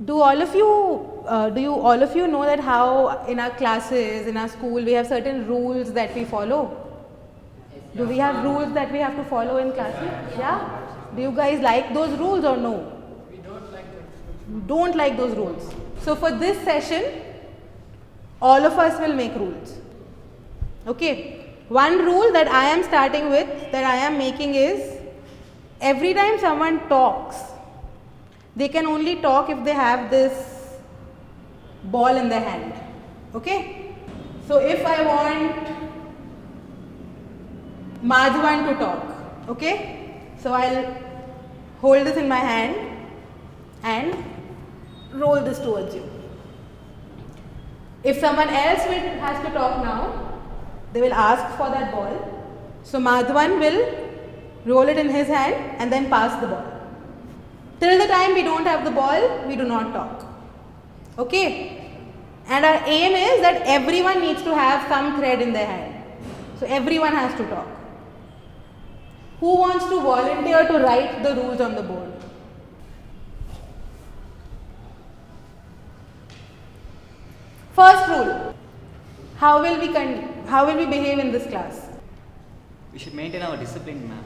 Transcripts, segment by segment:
Do all of you know that how in our classes, in our school, we have certain rules that we follow? Do we have rules that we have to follow in classes? Yeah? Do you guys like those rules or no? We don't like them. You don't like those rules. So for this session, all of us will make rules. Okay? One rule that I am starting with, that I am making is, every time someone talks, they can only talk if they have this ball in their hand. Okay? So if I want Madhavan to talk, okay? So I'll hold this in my hand and roll this towards you. If someone else has to talk now, they will ask for that ball. So Madhavan will roll it in his hand and then pass the ball. Till the time we don't have the ball, we do not talk. Okay? And our aim is that everyone needs to have some thread in their hand. So everyone has to talk. Who wants to volunteer to write the rules on the board? First rule. How will we behave in this class? We should maintain our discipline, ma'am.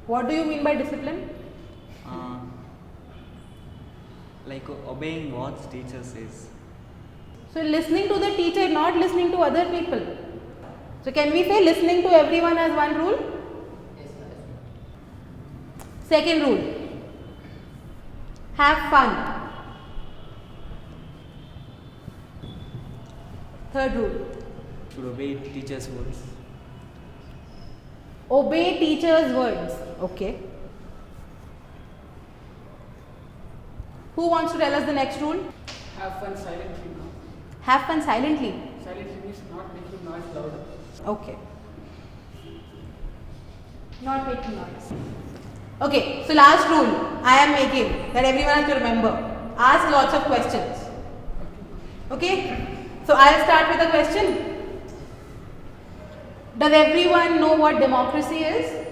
What do you mean by discipline? Like obeying what the teacher says. So listening to the teacher, not listening to other people. So can we say listening to everyone as one rule? Yes, Second rule. Have fun. Third rule. Should obey teacher's words. Obey teacher's words. Okay. Who wants to tell us the next rule? Have fun silently now. Have fun silently. Silently means not making noise louder. Okay. Not making noise. Okay, so last rule I am making that everyone has to remember. Ask lots of questions. Okay? So I'll start with a question. Does everyone know what democracy is?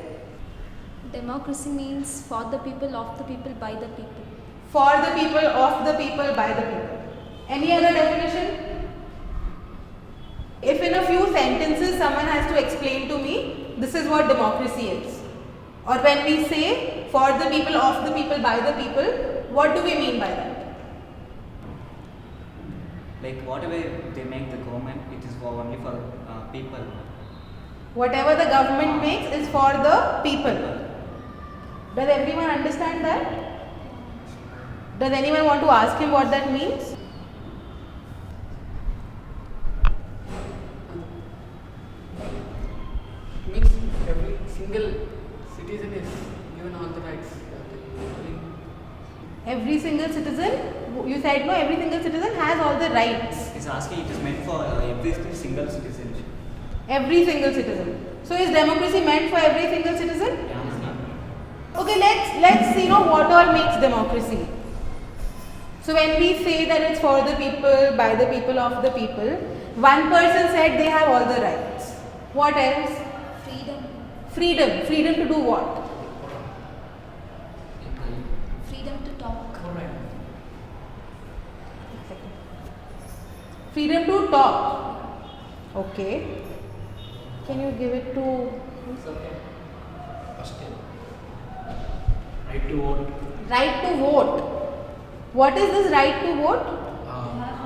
Democracy means for the people, of the people, by the people. For the people, of the people, by the people. Any other definition? If in a few sentences someone has to explain to me, this is what democracy is. Or when we say for the people, of the people, by the people, what do we mean by that? Like whatever they make the government, it is for only for people. Whatever the government makes is for the people. Does everyone understand that? Does anyone want to ask him what that means? It means every single citizen is given all the rights. Every single citizen, you said no, every single citizen has all the rights. It's asking it is meant for every single citizen. Every single citizen. So is democracy meant for every single citizen? Yeah, ma'am. Okay, let's see what all makes democracy. So when we say that it's for the people, by the people, of the people, one person said they have all the rights. What else? Freedom. Freedom to do what? Freedom to talk. Freedom to talk. Okay. Can you give it to? It's okay. First right to vote. Right to vote. What is this right to vote?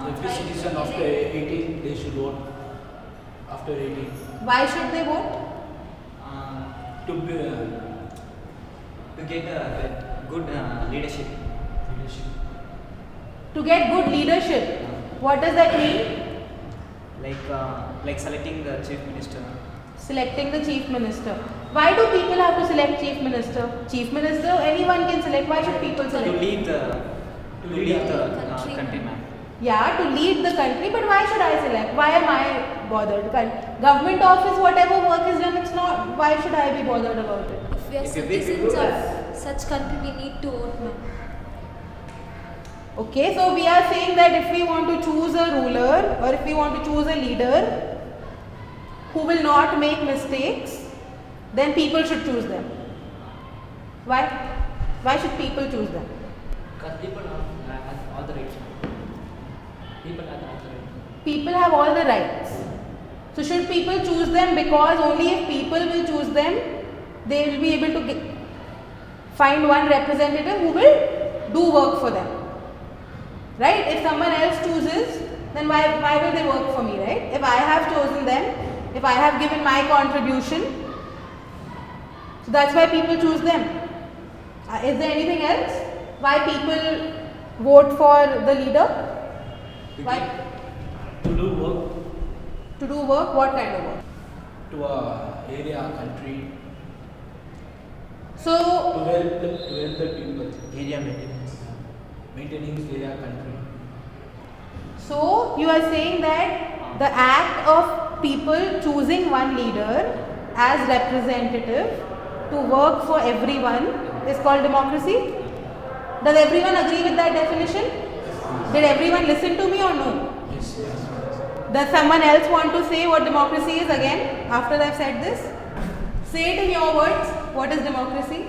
Every citizen after 18, they should vote. After 18. Why should they vote? To be To get good leadership. leadership. To get good leadership. What does that mean? Like selecting the chief minister. Selecting the chief minister. Why do people have to select chief minister? Chief minister, anyone can select. Why should people To select? lead the country, ma'am. Yeah, to lead the country, but why should I select? Why am I bothered? Government office, whatever work is done, it's not. Why should I be bothered about it? If we are If every citizens people of such country, we need to vote, ma'am. Okay, so we are saying that if we want to choose a ruler or if we want to choose a leader who will not make mistakes, then people should choose them. Why? Why should people choose them? Because people have all the rights. People have all the rights. People have all the rights. So should people choose them, because only if people will choose them, they will be able to find one representative who will do work for them. Right? If someone else chooses, then why will they work for me, right? If I have chosen them, if I have given my contribution, so that's why people choose them. Is there anything else? Why people vote for the leader? Why? To do work To do work? What kind of work? to a area, country, So, to help the people. Area maintenance. Maintaining this area, country. So you are saying that the act of people choosing one leader as representative to work for everyone is called democracy? Does everyone agree with that definition? Did everyone listen to me or no? Yes, yes. Does someone else want to say what democracy is again after I've said this? Say it in your words. What is democracy?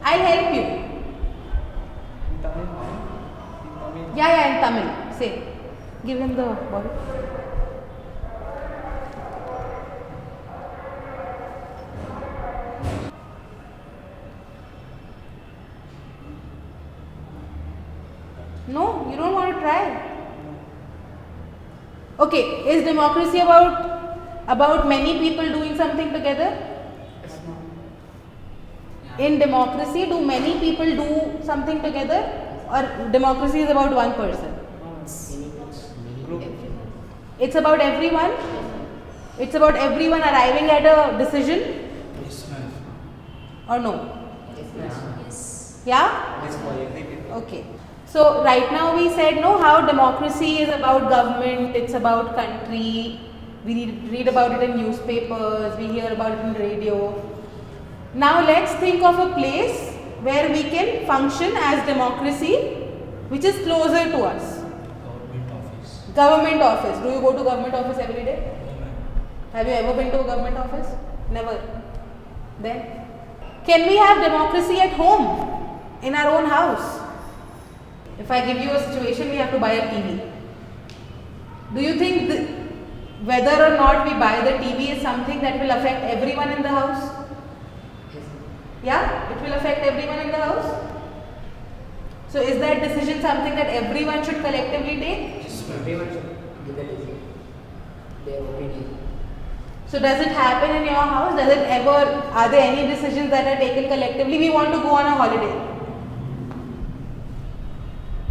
I'll help you. Yeah, in Tamil. Say. Give him the ball. No, you don't want to try. Okay, is democracy about many people doing something together? Yes, ma'am. In democracy, do many people do something together, or democracy is about one person? Group. It's about everyone. It's about everyone arriving at a decision, Yes, ma'am. or no? Yes. Yeah? It is for every people. Okay. So right now we said no, how democracy is about government, it's about country. We read about it in newspapers, we hear about it in radio. Now let's think of a place where we can function as democracy, which is closer to us. Government office. Government office. Do you go to government office every day? No, ma'am. Have you ever been to a government office? Never. Then? Can we have democracy at home? In our own house? If I give you a situation, we have to buy a TV. Do you think whether or not we buy the TV is something that will affect everyone in the house? Yes. Yeah? It will affect everyone in the house? So is that decision something that everyone should collectively take? Yes, ma'am. Everyone should give their opinion. So does it happen in your house? Does it ever, are there any decisions that are taken collectively? We want to go on a holiday.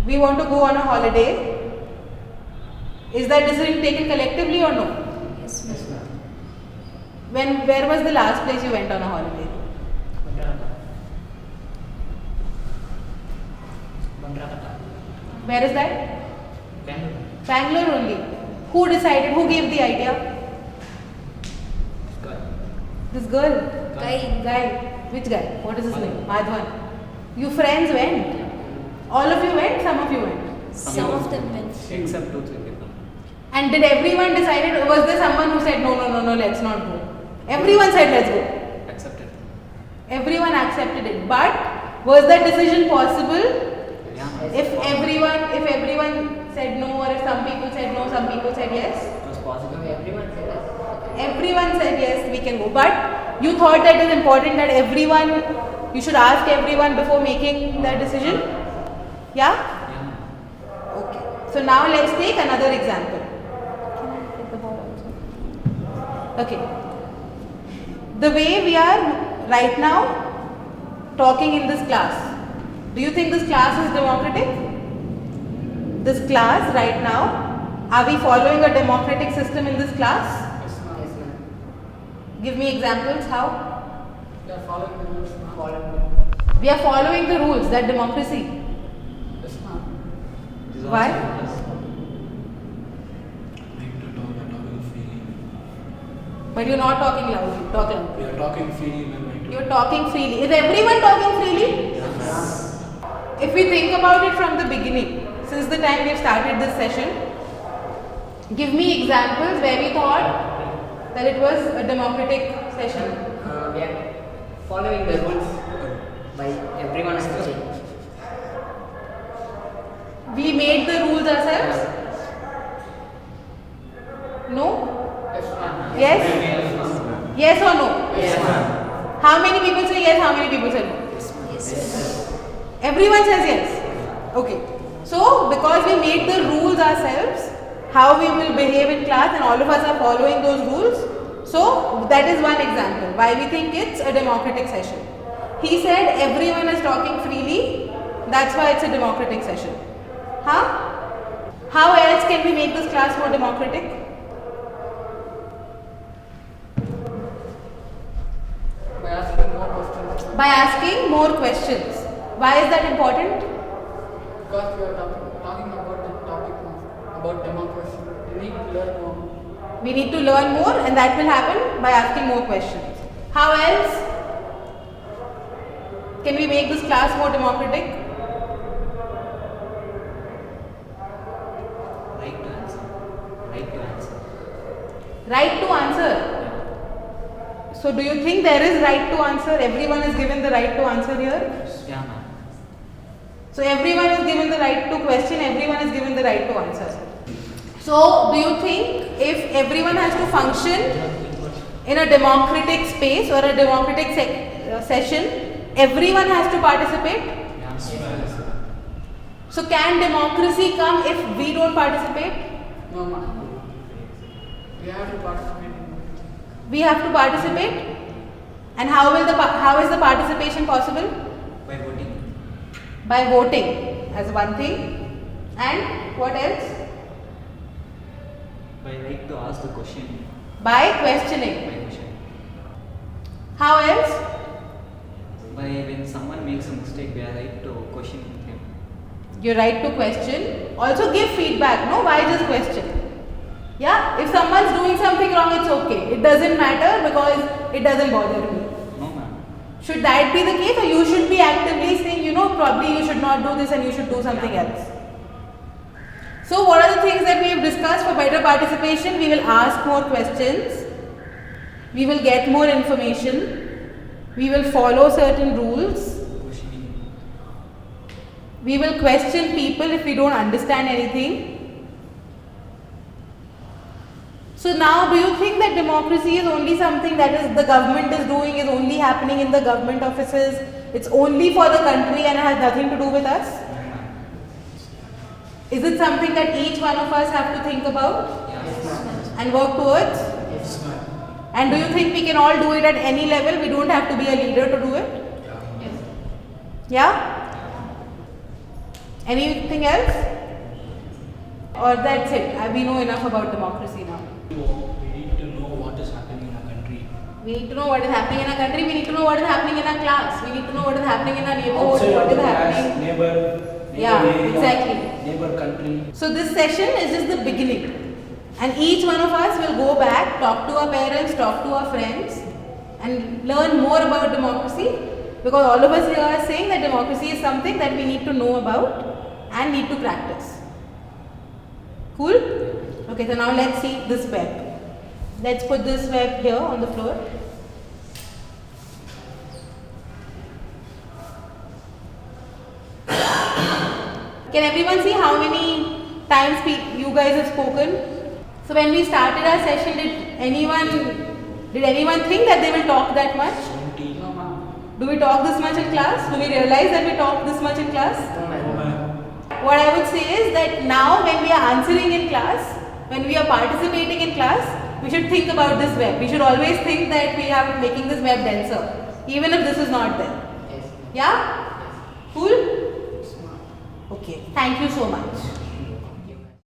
We want to go on a holiday. Is that decision taken collectively or no? Yes, Yes, ma'am. ma'am. Where was the last place you went on a holiday? Bandrakata. Where is that? Bangalore. Bangalore only. Who decided? Who gave the idea? This girl. Guy. Which guy? What is his name? Madhavan. You friends went? All of you went? Some of you went? Some of them went. Except 2-3 people. And did everyone decide? Was there someone who said no, let's not go? Everyone said let's go. Accepted. Everyone accepted it. But was that decision possible? Yeah. If everyone said no, or if some people said no, some people said yes? It was possible. Everyone said yes. Everyone said yes, we can go. But you thought that it is important that you should ask everyone before making that decision? Yeah? Yeah. Okay. So now let's take another example. Can I take the ball also? Okay. The way we are right now talking in this class, do you think this class is democratic? This class right now, are we following a democratic system in this class? Yes, ma'am. Give me examples. How? We are following the rules, ma'am. We are following the rules. That democracy. Yes, ma'am. It is Why? also plus. Like to talk, we are talking freely. But you're not talking loudly. Talk loudly. We are talking freely, ma'am. Right to- You're talking freely. Is everyone talking freely? If we think about it from the beginning, since the time we have started this session, give me examples where we thought that it was a democratic session. We are following the rules. By everyone is teaching. We made the rules ourselves? No? Yes, ma'am. Yes? Yes or no? Yes, ma'am. How many people say yes? How many people say no? Yes. Everyone says yes. Okay. So, because we made the rules ourselves, how we will behave in class, and all of us are following those rules. So, that is one example why we think it's a democratic session. He said everyone is talking freely, that's why it's a democratic session. Huh? How else can we make this class more democratic? By asking more questions. By asking more questions. Why is that important? Because we are talking about the topic now, about democracy. We need to learn more. We need to learn more, and that will happen by asking more questions. How else can we make this class more democratic? Right to answer. Right to answer. Right to answer. So, do you think there is right to answer? Everyone is given the right to answer here. Yeah, ma'am. So, everyone is given the right to question, everyone is given the right to answer. So, do you think if everyone has to function in a democratic space or a democratic session, everyone has to participate? Yeah. So, can democracy come if we don't participate? No, ma'am. We have to participate in We have to participate. And how is the participation possible? By voting. By voting as one thing. And what else? By right to ask the question. By questioning. By question. How else? By when someone makes a mistake, we are right to question him. Your right to question. Also give feedback. No, why just question? Yeah, if someone's doing something wrong, it's okay. It doesn't matter because it doesn't bother me. No, ma'am. Should that be the case, or you should be actively saying, you know, probably you should not do this and you should do something else? So, what are the things that we have discussed for better participation? We will ask more questions. We will get more information. We will follow certain rules. Questioning. We will question people if we don't understand anything. So now, do you think that democracy is only something that is the government is doing, is only happening in the government offices? It's only for the country and has nothing to do with us? No, ma'am. Is it something that each one of us have to think about Yeah. and work towards? Yes, ma'am. And do you think we can all do it at any level? We don't have to be a leader to do it? Yeah? Anything else? Or that's it? We know enough about democracy now. We need to know what is happening in our country. We need to know what is happening in our country. We need to know what is happening in our class. We need to know what is happening in our neighborhood. Outside What of is the class, happening. neighbor Yeah, area, exactly. neighbor country. So this session is just the beginning. And each one of us will go back, talk to our parents, talk to our friends, and learn more about democracy. Because all of us here are saying that democracy is something that we need to know about and need to practice. Cool? Okay, so now let's see this web. Let's put this web here on the floor. Can everyone see how many times you guys have spoken? So when we started our session, did anyone think that they will talk that much? 20. No, ma'am. Do we talk this much in class? Do we realize that we talk this much in class? Oh, ma'am. What I would say is that now when we are answering in class, when we are participating in class, we should think about this web. We should always think that we are making this web denser, even if this is not there. Yes. Yeah? Cool? Okay. Thank you so much.